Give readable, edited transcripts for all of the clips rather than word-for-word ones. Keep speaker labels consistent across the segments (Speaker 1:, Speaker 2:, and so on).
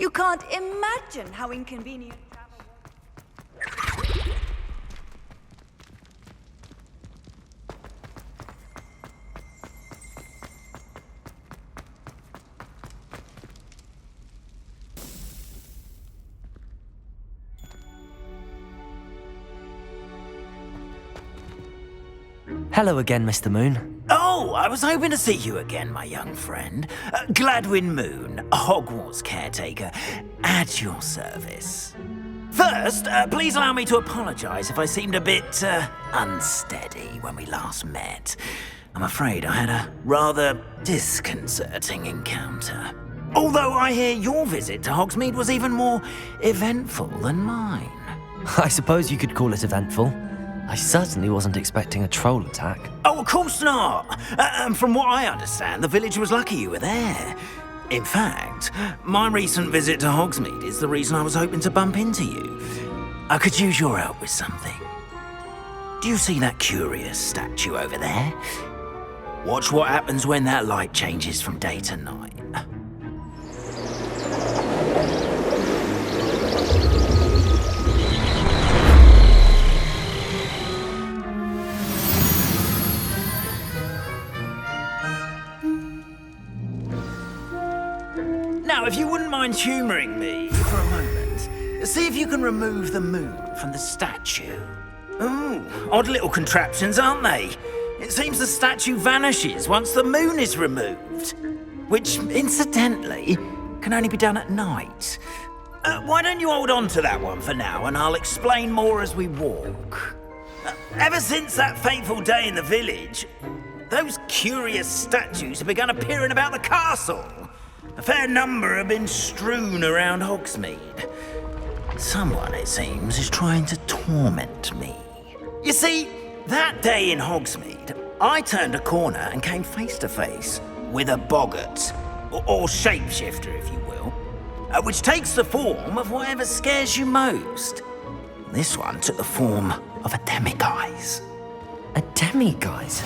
Speaker 1: You can't imagine how inconvenient travel.
Speaker 2: Hello again, Mr. Moon.
Speaker 3: Oh, I was hoping to see you again, my young friend. Gladwin Moon, Hogwarts Caretaker, at your service. First, please allow me to apologise if I seemed a bit unsteady when we last met. I'm afraid I had a rather disconcerting encounter. Although I hear your visit to Hogsmeade was even more eventful than mine.
Speaker 2: I suppose you could call it eventful. I certainly wasn't expecting a troll attack.
Speaker 3: Oh, of course not. From what I understand, the village was lucky you were there. In fact, my recent visit to Hogsmeade is the reason I was hoping to bump into you. I could use your help with something. Do you see that curious statue over there? Watch what happens when that light changes from day to night. Now, if you wouldn't mind humouring me for a moment, see if you can remove the moon from the statue. Ooh, odd little contraptions, aren't they? It seems the statue vanishes once the moon is removed, which, incidentally, can only be done at night. Why don't you hold on to that one for now, and I'll explain more as we walk. Ever since that fateful day in the village, those curious statues have begun appearing about the castle. A fair number have been strewn around Hogsmeade. Someone, it seems, is trying to torment me. You see, that day in Hogsmeade, I turned a corner and came face to face with a boggart, or shapeshifter, if you will, which takes the form of whatever scares you most. This one took the form of a demiguise.
Speaker 2: A demiguise?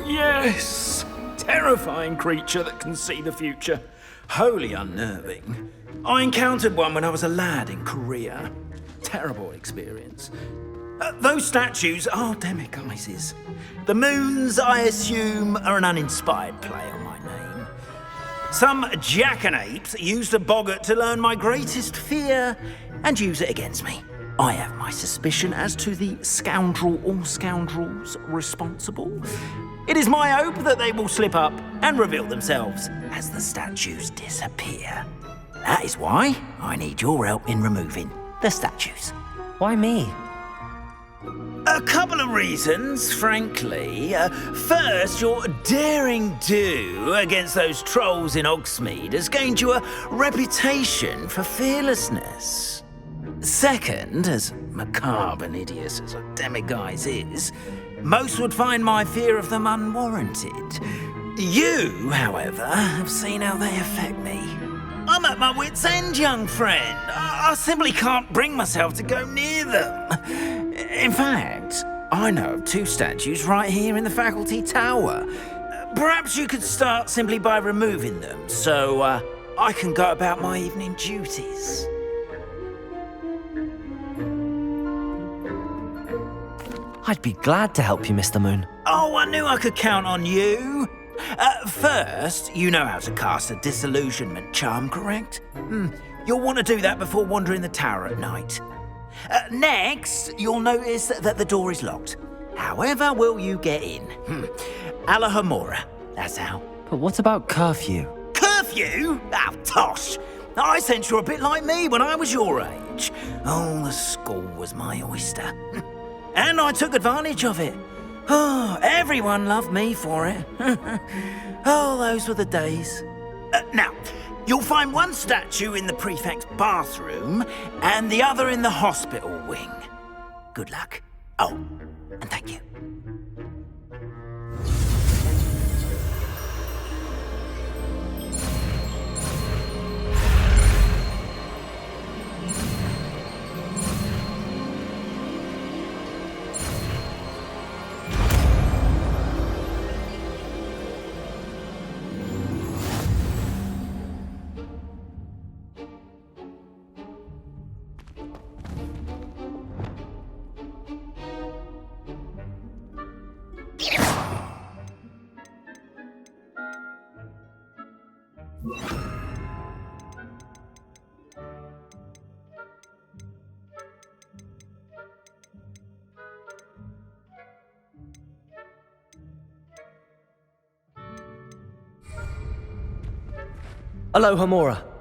Speaker 4: Yes! Terrifying creature that can see the future.
Speaker 3: Wholly unnerving. I encountered one when I was a lad in Korea. Terrible experience. Those statues are demiguises. The moons, I assume, are an uninspired play on my name. Some jackanapes used a boggart to learn my greatest fear and use it against me. I have my suspicion as to the scoundrel or scoundrels responsible. It is my hope that they will slip up and reveal themselves as the statues disappear. That is why I need your help in removing the statues.
Speaker 2: Why me?
Speaker 3: A couple of reasons, frankly. First, your daring do against those trolls in Hogsmeade has gained you a reputation for fearlessness. Second, as macabre and hideous as a demiguise is, most would find my fear of them unwarranted. You, however, have seen how they affect me. I'm at my wit's end, young friend. I simply can't bring myself to go near them. In fact, I know of two statues right here in the faculty tower. Perhaps you could start simply by removing them, so I can go about my evening duties.
Speaker 2: I'd be glad to help you, Mr. Moon.
Speaker 3: Oh, I knew I could count on you. First, you know how to cast a disillusionment charm, correct? You'll want to do that before wandering the tower at night. Next, you'll notice that the door is locked. However will you get in? Alahomora, that's how.
Speaker 2: But what about curfew?
Speaker 3: Curfew? Ah, tosh. I sense you're a bit like me when I was your age. Oh, the school was my oyster. And I took advantage of it. Oh, everyone loved me for it. Oh, those were the days. Now, you'll find one statue in the prefect's bathroom and the other in the hospital wing. Good luck. Oh, and thank you.
Speaker 2: Aloha Mora.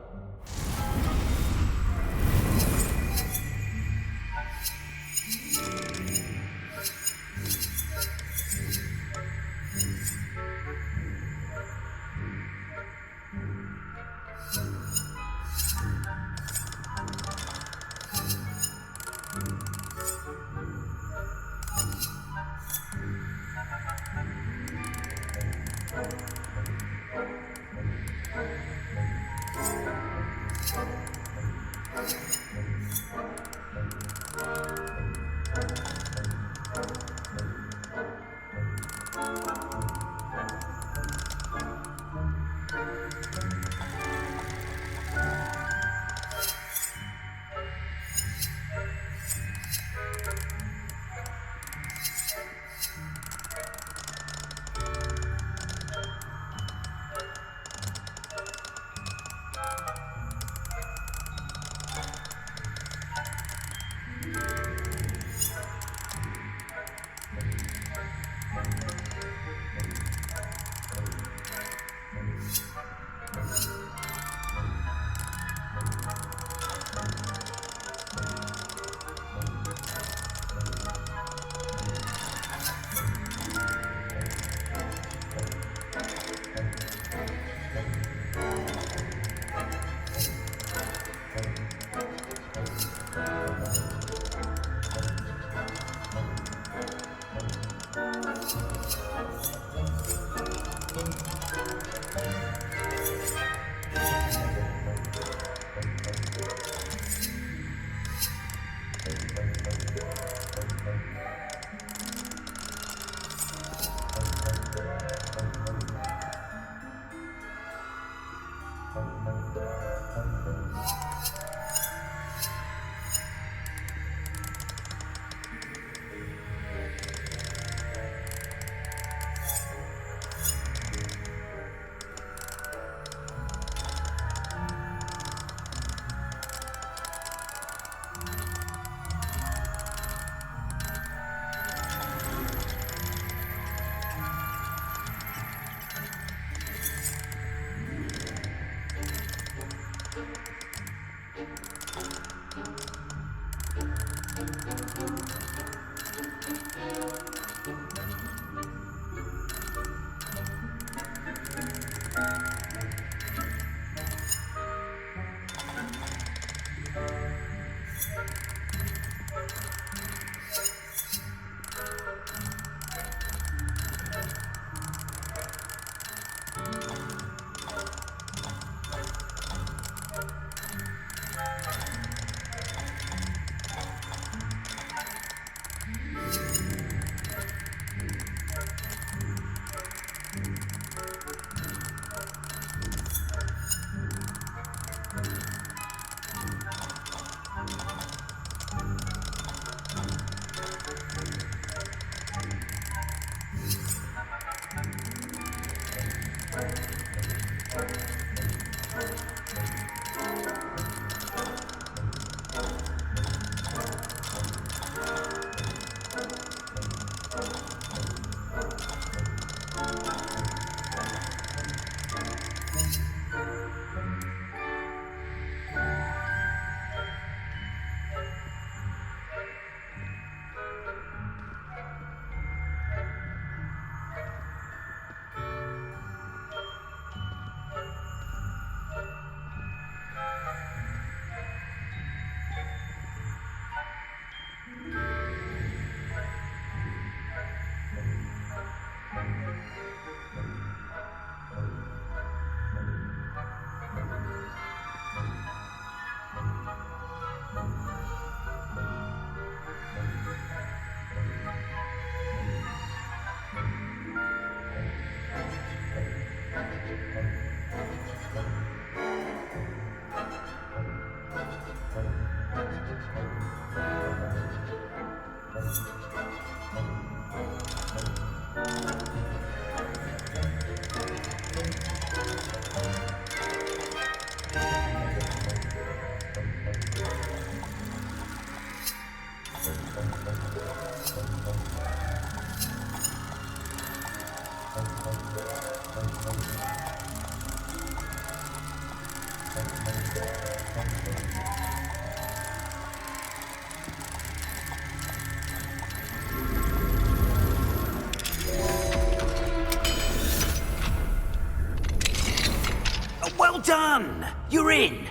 Speaker 3: Well done! You're in!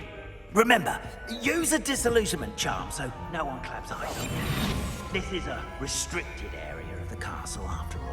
Speaker 3: Remember, use a disillusionment charm so no one claps eyes on you. This is a restricted area of the castle, after all.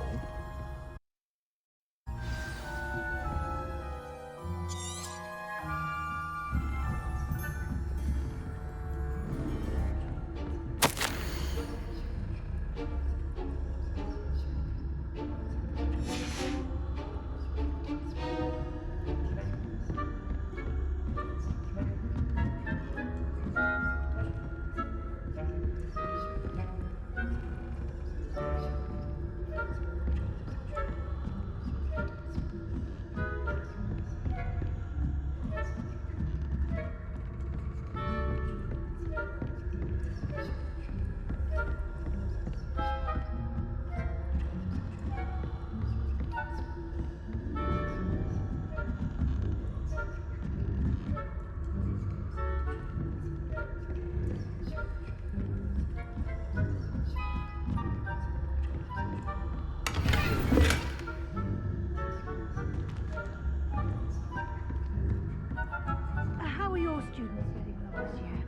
Speaker 5: How are your students getting along this year?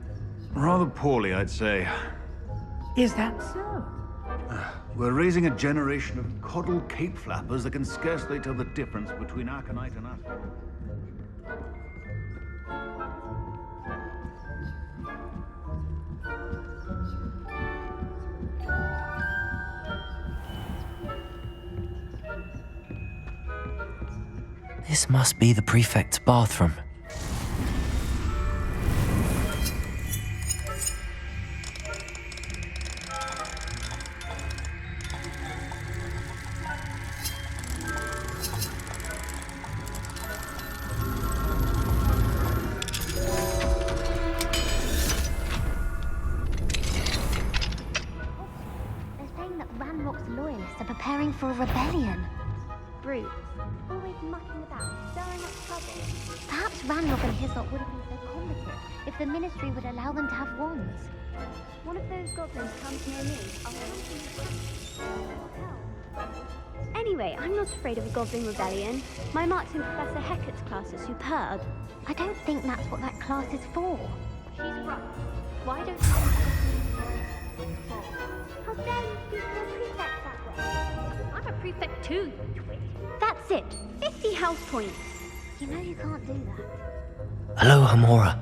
Speaker 6: Rather poorly, I'd say.
Speaker 5: Is that so?
Speaker 6: We're raising a generation of coddle cape flappers that can scarcely tell the difference between aconite and asphalt.
Speaker 2: This must be the prefect's bathroom.
Speaker 7: They're saying that Ranrock's loyalists are preparing for a rebellion.
Speaker 8: Brutes, always mucking about, stirring up trouble.
Speaker 7: Perhaps Ranrock and his lot wouldn't be so combative if the Ministry would allow them to have wands.
Speaker 8: One of those goblins comes near me, I'll help. Anyway, I'm not afraid of a goblin rebellion. My marks in Professor Hecat's class are superb.
Speaker 7: I don't think that's what that class is for.
Speaker 8: She's right. Why don't you... How dare you speak to a prefect that way? I'm a prefect too, you twit. That's it. 50 house points.
Speaker 7: You know you can't do that.
Speaker 2: Hello, Hamora.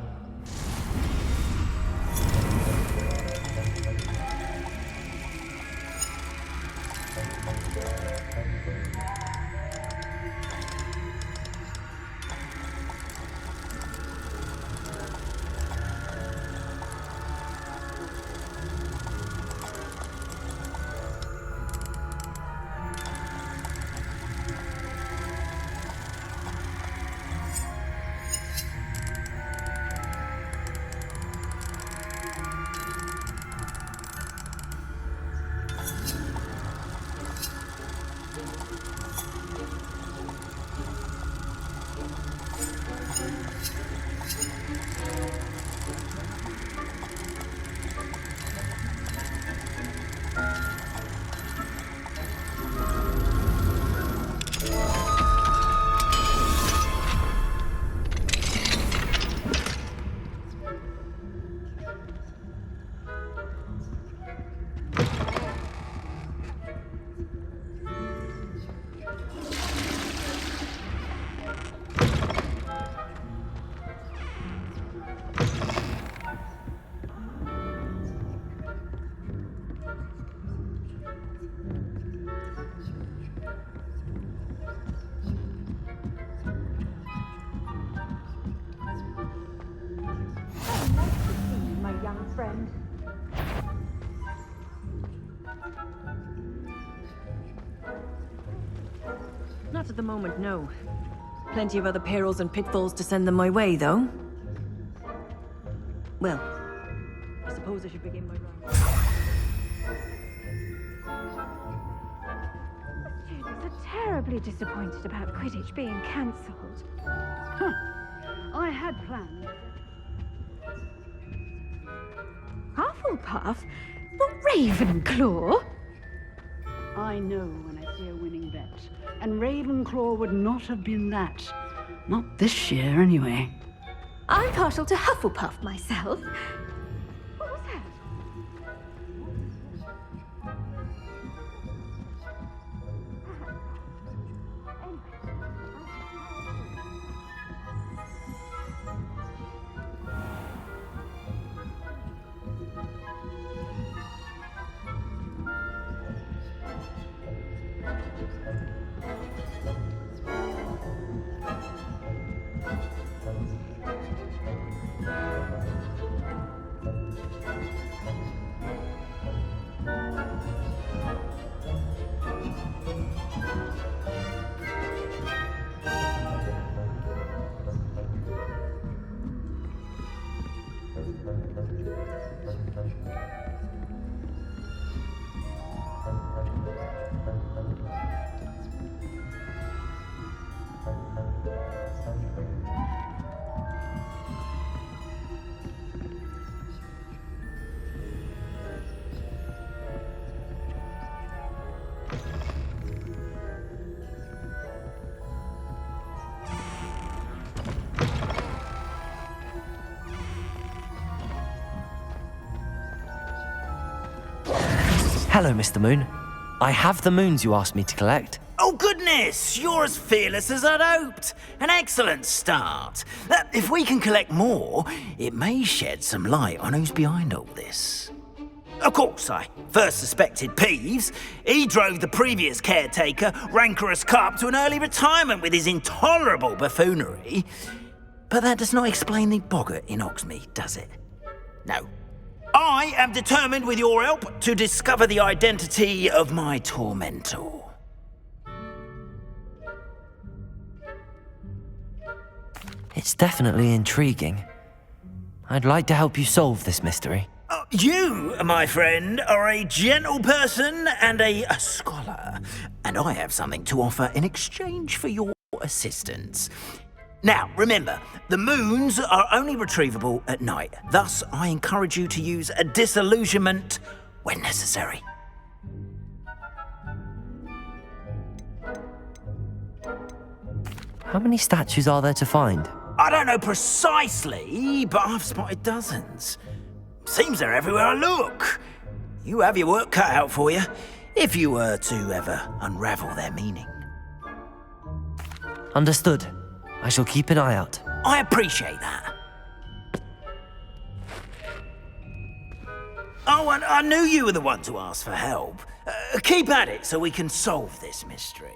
Speaker 5: Friend.
Speaker 9: Not at the moment, no. Plenty of other perils and pitfalls to send them my way, though. Well, I suppose I should begin my round.
Speaker 5: Students are terribly disappointed about Quidditch being cancelled. Huh. I had planned. Hufflepuff? The Ravenclaw?
Speaker 10: I know when I see a winning bet, and Ravenclaw would not have been that. Not this year, anyway.
Speaker 5: I'm partial to Hufflepuff myself. What was that?
Speaker 2: Hello, Mr. Moon. I have the moons you asked me to collect.
Speaker 3: Oh, goodness! You're as fearless as I'd hoped. An excellent start. If we can collect more, it may shed some light on who's behind all this. Of course, I first suspected Peeves. He drove the previous caretaker, rancorous Carp, to an early retirement with his intolerable buffoonery. But that does not explain the boggart in Hogsmeade, does it? No. I am determined, with your help, to discover the identity of my tormentor.
Speaker 2: It's definitely intriguing. I'd like to help you solve this mystery.
Speaker 3: You, my friend, are a gentle person and a scholar, and I have something to offer in exchange for your assistance. Now, remember, the moons are only retrievable at night. Thus, I encourage you to use a disillusionment when necessary.
Speaker 2: How many statues are there to find?
Speaker 3: I don't know precisely, but I've spotted dozens. Seems they're everywhere I look. You have your work cut out for you, if you were to ever unravel their meaning.
Speaker 2: Understood. I shall keep an eye out.
Speaker 3: I appreciate that. Oh, and I knew you were the one to ask for help. Keep at it so we can solve this mystery.